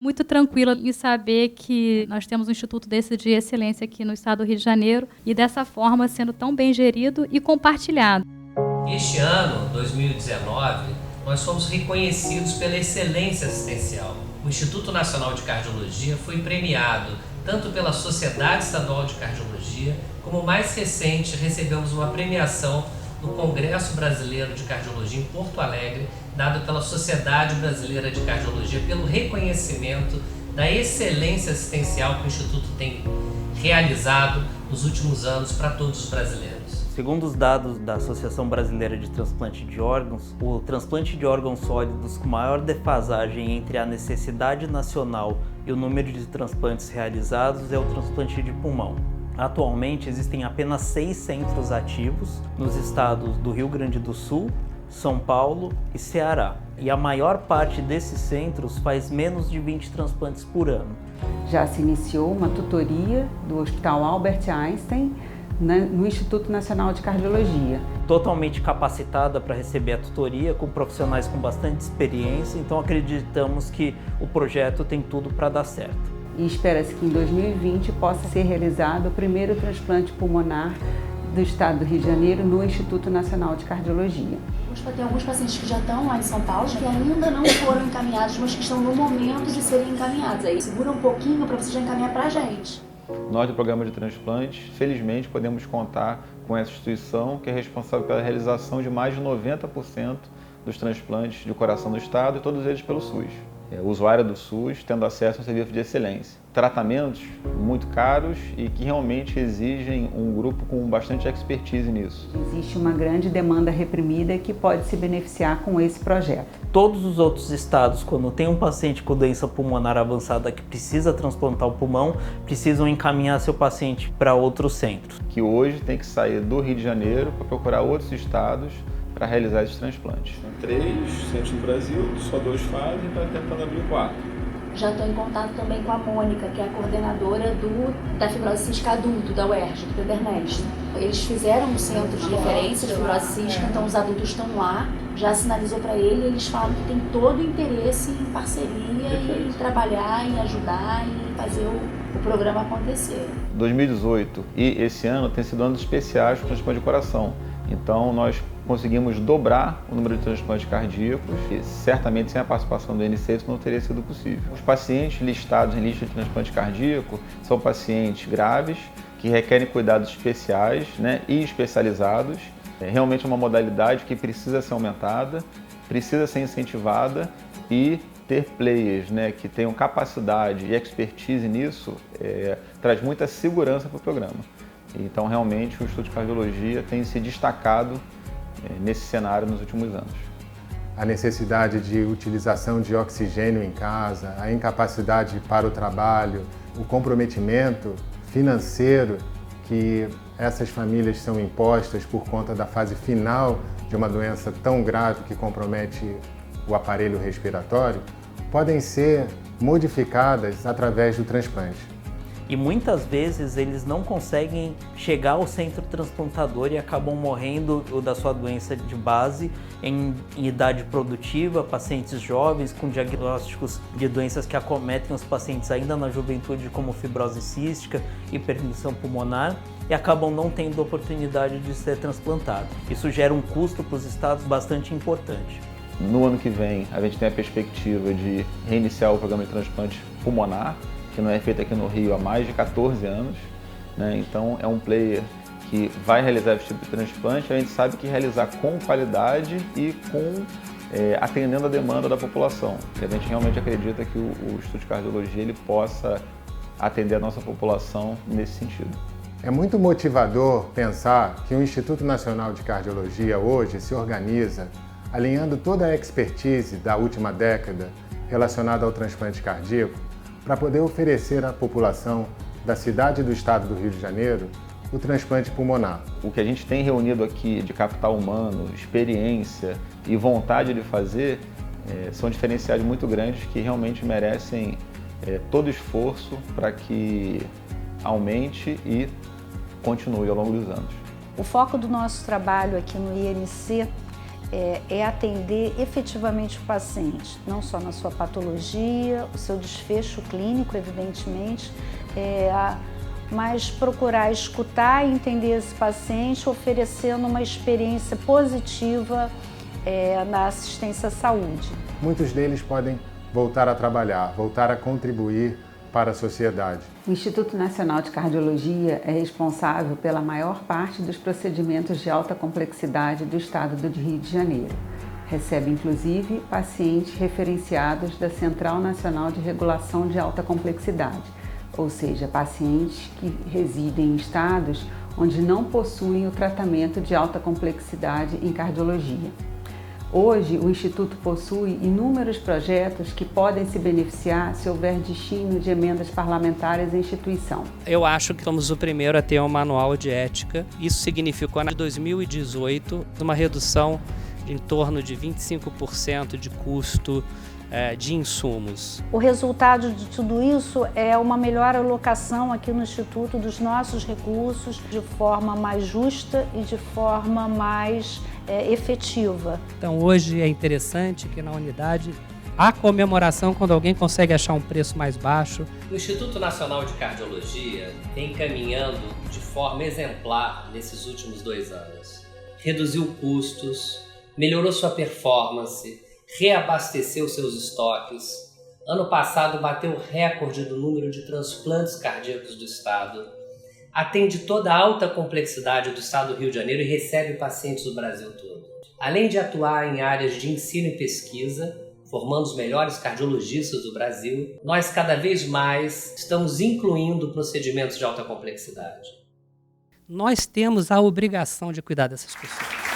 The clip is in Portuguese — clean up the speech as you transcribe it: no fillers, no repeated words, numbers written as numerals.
Muito tranquila em saber que nós temos um instituto desse de excelência aqui no estado do Rio de Janeiro e dessa forma sendo tão bem gerido e compartilhado. Este ano, 2019, nós fomos reconhecidos pela excelência assistencial. O Instituto Nacional de Cardiologia foi premiado tanto pela Sociedade Estadual de Cardiologia, como mais recente recebemos uma premiação no Congresso Brasileiro de Cardiologia em Porto Alegre, dado pela Sociedade Brasileira de Cardiologia pelo reconhecimento da excelência assistencial que o Instituto tem realizado nos últimos anos para todos os brasileiros. Segundo os dados da Associação Brasileira de Transplante de Órgãos, o transplante de órgãos sólidos com maior defasagem entre a necessidade nacional e o número de transplantes realizados é o transplante de pulmão. Atualmente existem apenas 6 centros ativos nos estados do Rio Grande do Sul, São Paulo e Ceará. E a maior parte desses centros faz menos de 20 transplantes por ano. Já se iniciou uma tutoria do Hospital Albert Einstein no Instituto Nacional de Cardiologia. Totalmente capacitada para receber a tutoria, com profissionais com bastante experiência, então acreditamos que o projeto tem tudo para dar certo. E espera-se que em 2020 possa ser realizado o primeiro transplante pulmonar do estado do Rio de Janeiro no Instituto Nacional de Cardiologia. Tem alguns pacientes que já estão lá em São Paulo, que ainda não foram encaminhados, mas que estão no momento de serem encaminhados. Aí segura um pouquinho para você já encaminhar para a gente. Nós do programa de transplantes, felizmente, podemos contar com essa instituição que é responsável pela realização de mais de 90% dos transplantes de coração do estado e todos eles pelo SUS. O usuário do SUS tendo acesso a um serviço de excelência. Tratamentos muito caros e que realmente exigem um grupo com bastante expertise nisso. Existe uma grande demanda reprimida que pode se beneficiar com esse projeto. Todos os outros estados, quando tem um paciente com doença pulmonar avançada que precisa transplantar o pulmão, precisam encaminhar seu paciente para outros centros. Que hoje tem que sair do Rio de Janeiro para procurar outros estados para realizar esses transplantes. São 3 centros no Brasil, só 2 fazem, então tentando abrir o 4. Já estou em contato também com a Mônica, que é a coordenadora da fibrose cística adulto, da UERJ, do Pedernest. Eles fizeram um centro de referência de fibrose cística, então os adultos estão lá, já sinalizou para ele, eles falam que tem todo o interesse em parceria e trabalhar, em ajudar e fazer o programa acontecer. 2018 e esse ano tem sido anos especiais para o transplante de coração. Então nós conseguimos dobrar o número de transplantes cardíacos e certamente sem a participação do INC isso não teria sido possível. Os pacientes listados em lista de transplante cardíaco são pacientes graves que requerem cuidados especiais, e especializados. É realmente uma modalidade que precisa ser aumentada, precisa ser incentivada e ter players que tenham capacidade e expertise nisso traz muita segurança para o programa. Então, realmente, o Instituto de Cardiologia tem se destacado nesse cenário nos últimos anos. A necessidade de utilização de oxigênio em casa, a incapacidade para o trabalho, o comprometimento financeiro que essas famílias são impostas por conta da fase final de uma doença tão grave que compromete o aparelho respiratório, podem ser modificadas através do transplante. E muitas vezes eles não conseguem chegar ao centro transplantador e acabam morrendo da sua doença de base em idade produtiva, pacientes jovens com diagnósticos de doenças que acometem os pacientes ainda na juventude, como fibrose cística, hipertensão pulmonar, e acabam não tendo oportunidade de ser transplantado. Isso gera um custo para os estados bastante importante. No ano que vem, a gente tem a perspectiva de reiniciar o programa de transplante pulmonar, que não é feito aqui no Rio há mais de 14 anos, Então é um player que vai realizar esse tipo de transplante, a gente sabe que realizar com qualidade e atendendo a demanda da população. E a gente realmente acredita que o Instituto de Cardiologia ele possa atender a nossa população nesse sentido. É muito motivador pensar que o Instituto Nacional de Cardiologia hoje se organiza alinhando toda a expertise da última década relacionada ao transplante cardíaco para poder oferecer à população da cidade e do estado do Rio de Janeiro o transplante pulmonar. O que a gente tem reunido aqui de capital humano, experiência e vontade de fazer são diferenciais muito grandes que realmente merecem todo esforço para que aumente e continue ao longo dos anos. O foco do nosso trabalho aqui no INC é atender efetivamente o paciente, não só na sua patologia, o seu desfecho clínico, evidentemente, mas procurar escutar e entender esse paciente, oferecendo uma experiência positiva na assistência à saúde. Muitos deles podem voltar a trabalhar, voltar a contribuir para a sociedade. O Instituto Nacional de Cardiologia é responsável pela maior parte dos procedimentos de alta complexidade do estado do Rio de Janeiro. Recebe, inclusive, pacientes referenciados da Central Nacional de Regulação de Alta Complexidade, ou seja, pacientes que residem em estados onde não possuem o tratamento de alta complexidade em cardiologia. Hoje, o Instituto possui inúmeros projetos que podem se beneficiar se houver destino de emendas parlamentares à instituição. Eu acho que somos o primeiro a ter um manual de ética. Isso significou, em 2018, uma redução de em torno de 25% de custo de insumos. O resultado de tudo isso é uma melhor alocação aqui no Instituto dos nossos recursos de forma mais justa e de forma mais efetiva. Então hoje é interessante que na unidade há comemoração quando alguém consegue achar um preço mais baixo. O Instituto Nacional de Cardiologia vem caminhando de forma exemplar nesses últimos 2 anos. Reduziu custos, melhorou sua performance, reabasteceu seus estoques. Ano passado bateu o recorde do número de transplantes cardíacos do estado. Atende toda a alta complexidade do estado do Rio de Janeiro e recebe pacientes do Brasil todo. Além de atuar em áreas de ensino e pesquisa, formando os melhores cardiologistas do Brasil, nós cada vez mais estamos incluindo procedimentos de alta complexidade. Nós temos a obrigação de cuidar dessas pessoas.